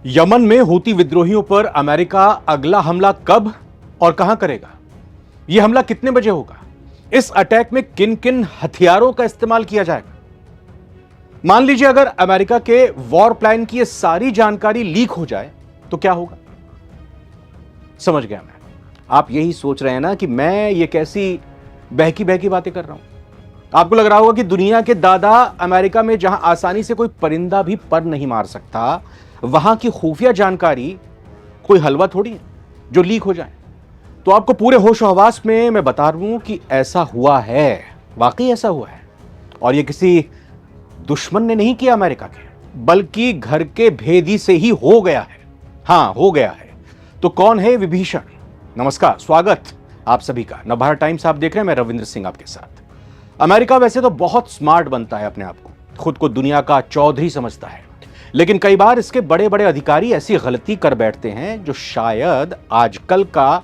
Yemen में Houthi विद्रोहियों पर अमेरिका अगला हमला कब और कहां करेगा? यह हमला कितने बजे होगा? इस अटैक में किन किन हथियारों का इस्तेमाल किया जाएगा? मान लीजिए अगर अमेरिका के वॉर प्लान की यह सारी जानकारी लीक हो जाए तो क्या होगा? समझ गया मैं। आप यही सोच रहे हैं ना कि मैं ये कैसी बहकी बहकी बातें कर रहा हूं। आपको लग रहा होगा कि दुनिया के दादा अमेरिका में जहां आसानी से कोई परिंदा भी पर नहीं मार सकता, वहां की खुफिया जानकारी कोई हलवा थोड़ी है जो लीक हो जाए। तो आपको पूरे होश हवास में मैं बता रहा हूं कि ऐसा हुआ है, वाकई ऐसा हुआ है। और यह किसी दुश्मन ने नहीं किया अमेरिका के, बल्कि घर के भेदी से ही हो गया है। हां, हो गया है। तो कौन है विभीषण? नमस्कार, स्वागत आप सभी का। नवभारत टाइम्स आप देख रहे हैं, मैं रविंद्र सिंह आपके साथ। अमेरिका वैसे तो बहुत स्मार्ट बनता है अपने आप को, खुद को दुनिया का चौधरी समझता है, लेकिन कई बार इसके बड़े बड़े अधिकारी ऐसी गलती कर बैठते हैं जो शायद आजकल का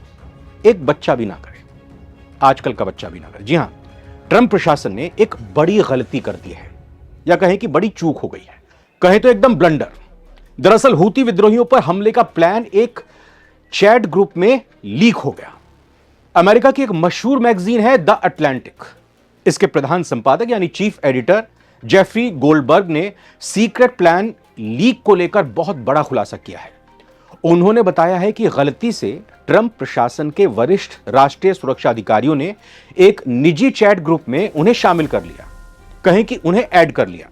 एक बच्चा भी ना करे। आजकल का बच्चा भी ना करे। जी हां, ट्रंप प्रशासन ने एक बड़ी गलती कर दी है, या कहें कि बड़ी चूक हो गई है, कहें तो एकदम ब्लंडर। दरअसल हूती विद्रोहियों पर हमले का प्लान एक चैट ग्रुप में लीक हो गया। अमेरिका की एक मशहूर मैगजीन है द अटलांटिक, इसके प्रधान संपादक यानी चीफ एडिटर जेफरी गोल्डबर्ग ने सीक्रेट प्लान लीक को लेकर बहुत बड़ा खुलासा किया है। उन्होंने बताया है कि गलती से ट्रंप प्रशासन के वरिष्ठ राष्ट्रीय सुरक्षा अधिकारियों ने एक निजी चैट ग्रुप में उन्हें शामिल कर लिया, कहें कि उन्हें ऐड कर लिया।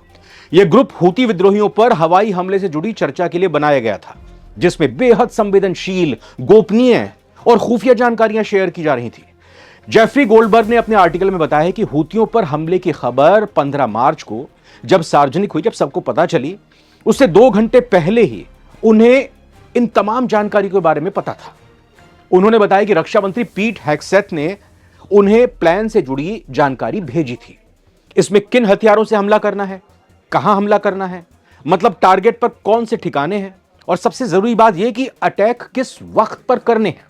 यह ग्रुप हूती विद्रोहियों पर हवाई हमले से जुड़ी चर्चा के लिए बनाया गया था, जिसमें बेहद संवेदनशील, गोपनीय और खुफिया जानकारियां शेयर की जा रही थी। जेफरी गोल्डबर्ग ने अपने आर्टिकल में बताया कि हूतियों पर हमले की खबर 15 मार्च को जब सार्वजनिक हुई, जब सबको पता चली, उससे 2 घंटे पहले ही उन्हें इन तमाम जानकारी के बारे में पता था। उन्होंने बताया कि रक्षा मंत्री पीट हेगसेथ ने उन्हें प्लान से जुड़ी जानकारी भेजी थी। इसमें किन हथियारों से हमला करना है, कहां हमला करना है, मतलब टारगेट पर कौन से ठिकाने हैं, और सबसे जरूरी बात यह कि अटैक किस वक्त पर करने हैं,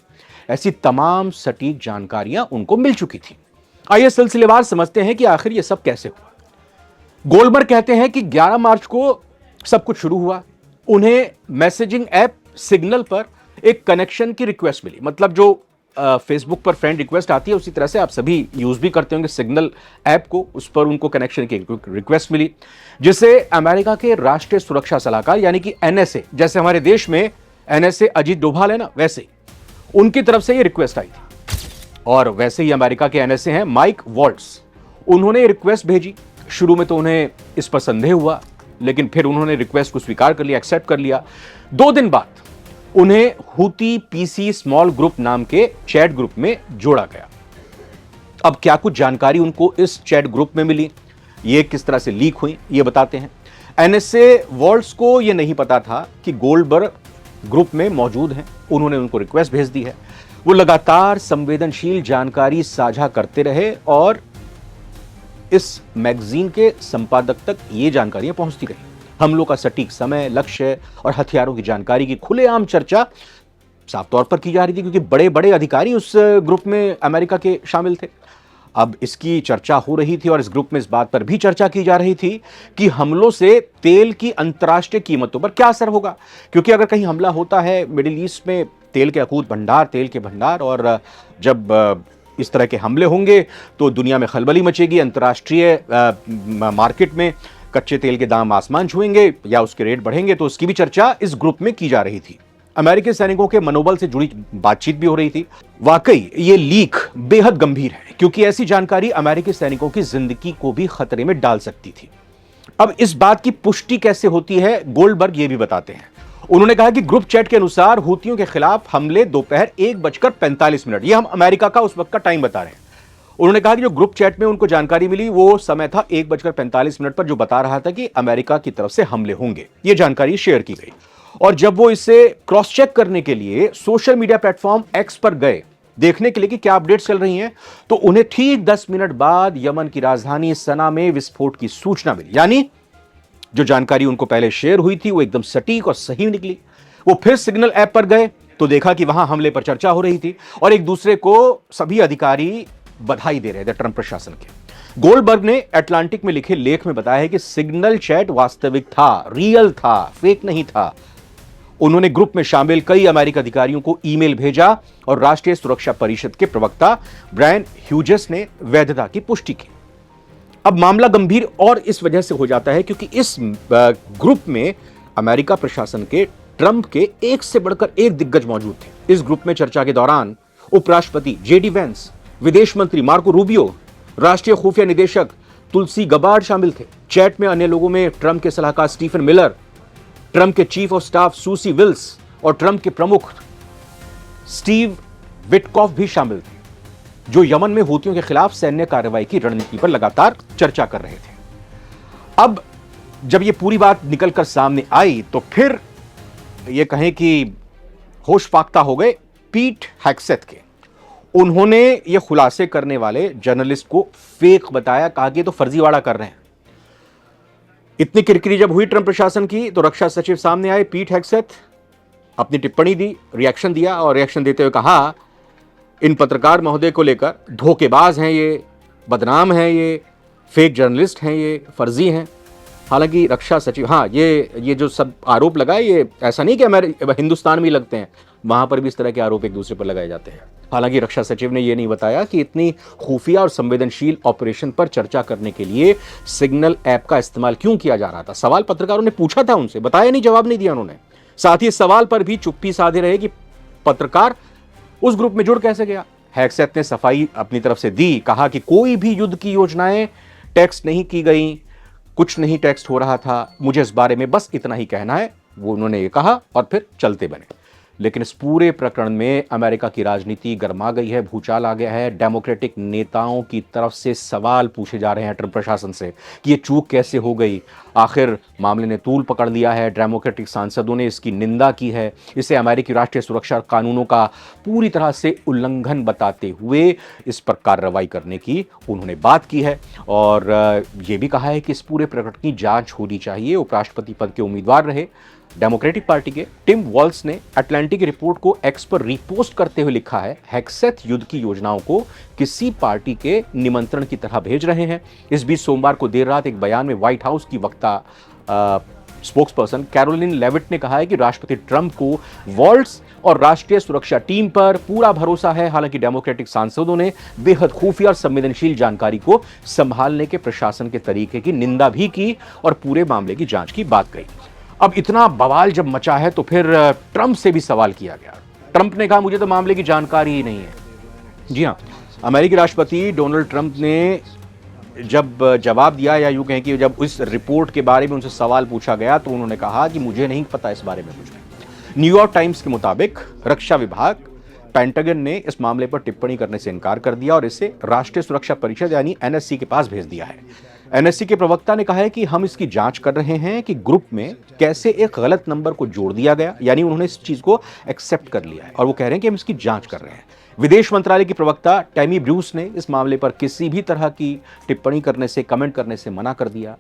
ऐसी तमाम सटीक जानकारियां उनको मिल चुकी थी। आइए सिलसिलेवार समझते हैं कि आखिर यह सब कैसे हुआ। गोल्डबर्ग कहते हैं कि 11 मार्च को सब कुछ शुरू हुआ। उन्हें मैसेजिंग ऐप सिग्नल पर एक कनेक्शन की रिक्वेस्ट मिली, मतलब जो फेसबुक पर फ्रेंड रिक्वेस्ट आती है उसी तरह से आप सभी यूज भी करते होंगे सिग्नल ऐप को, उस पर उनको कनेक्शन की रिक्वेस्ट मिली, जिसे अमेरिका के राष्ट्रीय सुरक्षा सलाहकार यानी कि एनएसए, जैसे हमारे देश में एनएसए अजीत डोभाल है ना, वैसे उनकी तरफ से ये रिक्वेस्ट आई थी। और वैसे ही अमेरिका के एनएसए हैं माइक वॉल्ट्स, उन्होंने रिक्वेस्ट भेजी। शुरू में तो उन्हें इस पर संदेह हुआ, लेकिन फिर उन्होंने रिक्वेस्ट को स्वीकार कर लिया, एक्सेप्ट कर लिया। 2 दिन बाद उन्हें हूती पीसी स्मॉल ग्रुप नाम के चैट ग्रुप में जोड़ा गया। अब क्या कुछ जानकारी उनको इस चैट ग्रुप में मिली, ये किस तरह से लीक हुई, ये बताते हैं। एनएसए वॉल्ट्स को यह नहीं पता था कि गोल्डबर्ग ग्रुप में मौजूद हैं। उन्होंने उनको रिक्वेस्ट भेज दी है। वो लगातार संवेदनशील जानकारी साझा करते रहे और इस मैगजीन के संपादक तक ये जानकारियां पहुंचती रही। हमलों का सटीक समय, लक्ष्य और हथियारों की जानकारी की खुलेआम चर्चा साफ तौर पर की जा रही थी, क्योंकि बड़े बड़े अधिकारी उस ग्रुप में अमेरिका के शामिल थे। अब इसकी चर्चा हो रही थी और इस ग्रुप में इस बात पर भी चर्चा की जा रही थी कि हमलों से तेल की अंतर्राष्ट्रीय कीमतों पर क्या असर होगा, क्योंकि अगर कहीं हमला होता है मिडिल ईस्ट में, तेल के अकूत भंडार, तेल के भंडार, और जब इस तरह के हमले होंगे तो दुनिया में खलबली मचेगी। अंतर्राष्ट्रीय मार्केट में कच्चे तेल के दाम आसमान छुएंगे या उसके रेट बढ़ेंगे, तो उसकी भी चर्चा इस ग्रुप में की जा रही थी। अमेरिकी सैनिकों के मनोबल से जुड़ी बातचीत भी हो रही थी। वाकई ये लीक बेहद गंभीर है, क्योंकि ऐसी जानकारी अमेरिकी सैनिकों की जिंदगी को भी खतरे में डाल सकती थी। अब इस बात की पुष्टि कैसे होती है, गोल्डबर्ग ये भी बताते हैं। उन्होंने कहा कि ग्रुप चैट के अनुसार हूतियों के खिलाफ हमले दोपहर 1:45, ये हम अमेरिका का उस वक्त का टाइम बता रहे हैं। उन्होंने कहा कि जो ग्रुप चैट में उनको जानकारी मिली वो समय था 1:45 पर, जो बता रहा था कि अमेरिका की तरफ से हमले होंगे। ये जानकारी शेयर की गई। और जब वो इसे क्रॉस चेक करने के लिए सोशल मीडिया प्लेटफॉर्म एक्स पर गए, देखने के लिए कि क्या अपडेट्स चल रही हैं, तो उन्हें ठीक 10 मिनट बाद यमन की राजधानी सना में विस्फोट की सूचना मिली। यानी जो जानकारी उनको पहले शेयर हुई थी वो एकदम सटीक और सही निकली। वो फिर सिग्नल ऐप पर गए तो देखा कि वहां हमले पर चर्चा हो रही थी और एक दूसरे को सभी अधिकारी बधाई दे रहे थे ट्रंप प्रशासन के। गोल्डबर्ग ने अटलांटिक में लिखे लेख में बताया है कि सिग्नल चैट वास्तविक था, रियल था, फेक नहीं था। उन्होंने ग्रुप में शामिल कई अमेरिकी अधिकारियों को ईमेल भेजा और राष्ट्रीय सुरक्षा परिषद के प्रवक्ता ब्रायन ह्यूजेस ने वैधता की पुष्टि की। अब मामला गंभीर और इस वजह से हो जाता है क्योंकि इस ग्रुप में अमेरिका प्रशासन के ट्रंप के एक से बढ़कर एक दिग्गज मौजूद थे। इस ग्रुप में चर्चा के दौरान उपराष्ट्रपति जेडी वेंस, विदेश मंत्री मार्को रूबियो, राष्ट्रीय खुफिया निदेशक तुलसी गबार्ड शामिल थे। चैट में अन्य लोगों में ट्रंप के सलाहकार स्टीफन मिलर, ट्रंप के chief of staff Susie Wiles और ट्रंप के प्रमुख स्टीव विटकॉफ भी शामिल थे, जो यमन में हूतियों के खिलाफ सैन्य कार्रवाई की रणनीति पर लगातार चर्चा कर रहे थे। अब जब यह पूरी बात निकलकर सामने आई तो फिर यह कहें कि होश फाख्ता हो गए पीट हेग्सेथ के। उन्होंने यह खुलासे करने वाले जर्नलिस्ट को फेक बताया, कहा कि तो फर्जीवाड़ा कर रहे हैं। इतनी किरकिरी जब हुई ट्रंप प्रशासन की तो रक्षा सचिव सामने आए पीट हेग्सेथ, अपनी टिप्पणी दी, रिएक्शन दिया और रिएक्शन देते हुए कहा इन पत्रकार महोदय को लेकर धोखेबाज हैं, ये बदनाम हैं, ये फेक जर्नलिस्ट हैं, ये फर्जी हैं। हालांकि रक्षा सचिव, हाँ, ये जो सब आरोप लगाए, ये ऐसा नहीं कि हमारे हिंदुस्तान में ही लगते हैं, वहां पर भी इस तरह के आरोप एक दूसरे पर लगाए जाते हैं। हालांकि रक्षा सचिव ने यह नहीं बताया कि इतनी खुफिया और संवेदनशील ऑपरेशन पर चर्चा करने के लिए सिग्नल ऐप का इस्तेमाल क्यों किया जा रहा था। सवाल पत्रकारों ने पूछा था उनसे, बताया नहीं, जवाब नहीं दिया उन्होंने। साथ ही इस सवाल पर भी चुप्पी साधे रहे कि पत्रकार उस ग्रुप में जुड़ कैसे गया। हेग्सेथ ने सफाई अपनी तरफ से दी, कहा कि कोई भी युद्ध की योजनाएं टेक्स्ट नहीं की गई, कुछ नहीं टेक्स्ट हो रहा था, मुझे इस बारे में बस इतना ही कहना है, वो उन्होंने ये कहा और फिर चलते बने। लेकिन इस पूरे प्रकरण में अमेरिका की राजनीति गर्मा गई है, भूचाल आ गया है। डेमोक्रेटिक नेताओं की तरफ से सवाल पूछे जा रहे हैं ट्रंप प्रशासन से कि ये चूक कैसे हो गई। आखिर मामले ने तूल पकड़ लिया है, डेमोक्रेटिक सांसदों ने इसकी निंदा की है, इसे अमेरिकी राष्ट्रीय सुरक्षा कानूनों का पूरी तरह से उल्लंघन बताते हुए इस पर कार्रवाई करने की उन्होंने बात की है और ये भी कहा है कि इस पूरे प्रकरण की जांच होनी चाहिए। उपराष्ट्रपति पद के उम्मीदवार रहे डेमोक्रेटिक पार्टी के टिम वॉल्स ने अटलांटिक रिपोर्ट को एक्स पर रीपोस्ट करते हुए लिखा है, हेग्सेथ युद्ध की योजनाओं को किसी पार्टी के निमंत्रण की तरह भेज रहे हैं। इस बीच सोमवार को देर रात एक बयान में व्हाइट हाउस की वक्ता स्पोक्सपर्सन कैरोलिन लेविट ने कहा है कि राष्ट्रपति ट्रंप को वॉल्स और राष्ट्रीय सुरक्षा टीम पर पूरा भरोसा है। हालांकि डेमोक्रेटिक सांसदों ने बेहद खुफिया और संवेदनशील जानकारी को संभालने के प्रशासन के तरीके की निंदा भी की और पूरे मामले की जांच की बात कही। अब इतना बवाल जब मचा है तो फिर ट्रंप से भी सवाल किया गया। ट्रंप ने कहा मुझे तो मामले की जानकारी ही नहीं है। जी हां, अमेरिकी राष्ट्रपति डोनाल्ड ट्रंप ने जब जवाब दिया, या यूं कहें कि जब इस रिपोर्ट के बारे में उनसे सवाल पूछा गया तो उन्होंने कहा कि मुझे नहीं पता इस बारे में कुछ। न्यूयॉर्क टाइम्स के मुताबिक रक्षा विभाग पेंटागन ने इस मामले पर टिप्पणी करने से इनकार कर दिया और इसे राष्ट्रीय सुरक्षा परिषद यानी एनएससी के पास भेज दिया है। एनएससी के प्रवक्ता ने कहा है कि हम इसकी जांच कर रहे हैं कि ग्रुप में कैसे एक गलत नंबर को जोड़ दिया गया, यानी उन्होंने इस चीज को एक्सेप्ट कर लिया है और वो कह रहे हैं कि हम इसकी जांच कर रहे हैं। विदेश मंत्रालय की प्रवक्ता टैमी ब्रूस ने इस मामले पर किसी भी तरह की टिप्पणी करने से, कमेंट करने से मना कर दिया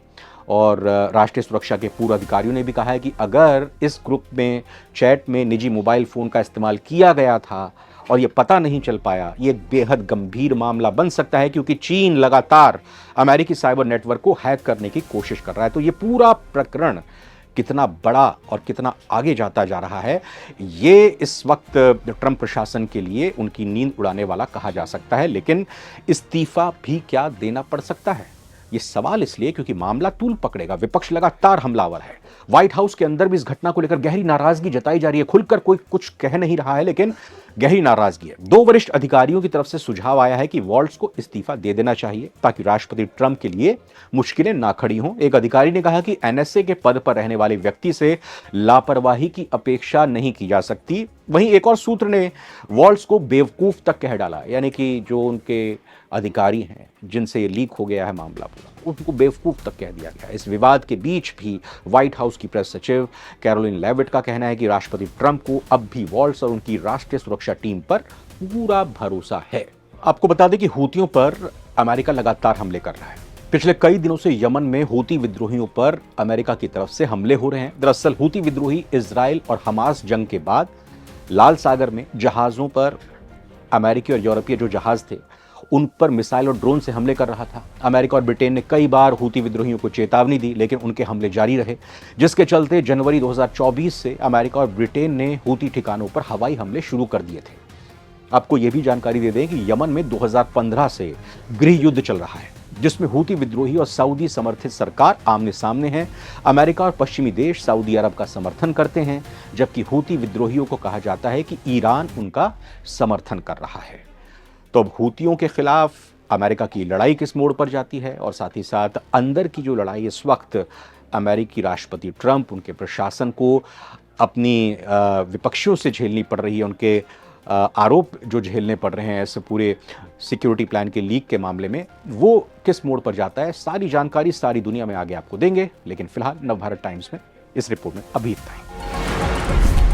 और राष्ट्रीय सुरक्षा के पूर्व अधिकारियों ने भी कहा है कि अगर इस ग्रुप में चैट में निजी मोबाइल फोन का इस्तेमाल किया गया था और ये पता नहीं चल पाया, ये बेहद गंभीर मामला बन सकता है क्योंकि चीन लगातार अमेरिकी साइबर नेटवर्क को हैक करने की कोशिश कर रहा है। तो ये पूरा प्रकरण कितना बड़ा और कितना आगे जाता जा रहा है, ये इस वक्त ट्रंप प्रशासन के लिए उनकी नींद उड़ाने वाला कहा जा सकता है। लेकिन इस्तीफा भी क्या देना पड़ सकता है, ये सवाल इसलिए क्योंकि मामला तूल पकड़ेगा। विपक्ष लगातार हमलावर है। व्हाइट हाउस के अंदर भी इस घटना को लेकर गहरी नाराजगी जताई जा रही है। खुलकर कोई कुछ कह नहीं रहा है, लेकिन गहरी नाराजगी है। 2 वरिष्ठ अधिकारियों की तरफ से सुझाव आया है कि वॉल्स को इस्तीफा दे देना चाहिए ताकि राष्ट्रपति ट्रंप के लिए मुश्किलें ना खड़ी हों। एक अधिकारी ने कहा कि एनएसए के पद पर रहने वाले व्यक्ति से लापरवाही की अपेक्षा नहीं की जा सकती। वहीं एक और सूत्र ने वॉल्स को बेवकूफ तक कह डाला, यानी कि जो उनके अधिकारी हैं जिनसे ये लीक हो गया है मामला पूरा, उनको बेवकूफ तक कह दिया गया। इस विवाद के बीच भी व्हाइट हाउस की प्रेस सचिव कैरोलिन लेविट का कहना है कि राष्ट्रपति ट्रंप को अब भी वॉल्स और उनकी राष्ट्रीय सुरक्षा टीम पर पूरा भरोसा है। आपको बता दें कि हूतियों पर अमेरिका लगातार हमले कर रहा है। पिछले कई दिनों से यमन में हूती विद्रोहियों पर अमेरिका की तरफ से हमले हो रहे हैं। दरअसल हूती विद्रोही इजराइल और हमास जंग के बाद लाल सागर में जहाजों पर अमेरिकी और यूरोपीय जो जहाज थे उन पर मिसाइल और ड्रोन से हमले कर रहा था। अमेरिका और ब्रिटेन ने कई बार हूती विद्रोहियों को चेतावनी दी, लेकिन उनके हमले जारी रहे, जिसके चलते जनवरी 2024 से अमेरिका और ब्रिटेन ने हूती ठिकानों पर हवाई हमले शुरू कर दिए थे। आपको यह भी जानकारी दे दें कि यमन में 2015 से गृह युद्ध चल रहा है, जिसमें हूती विद्रोही और सऊदी समर्थित सरकार आमने सामने हैं। अमेरिका और पश्चिमी देश सऊदी अरब का समर्थन करते हैं, जबकि हूती विद्रोहियों को कहा जाता है कि ईरान उनका समर्थन कर रहा है। तो अब हूतियों के खिलाफ अमेरिका की लड़ाई किस मोड़ पर जाती है, और साथ ही साथ अंदर की जो लड़ाई इस वक्त अमेरिकी राष्ट्रपति ट्रंप, उनके प्रशासन को अपनी विपक्षियों से झेलनी पड़ रही है, उनके आरोप जो झेलने पड़ रहे हैं इस पूरे सिक्योरिटी प्लान के लीक के मामले में, वो किस मोड़ पर जाता है, सारी जानकारी सारी दुनिया में आगे आपको देंगे। लेकिन फिलहाल नवभारत टाइम्स में इस रिपोर्ट में अभी इतना ही।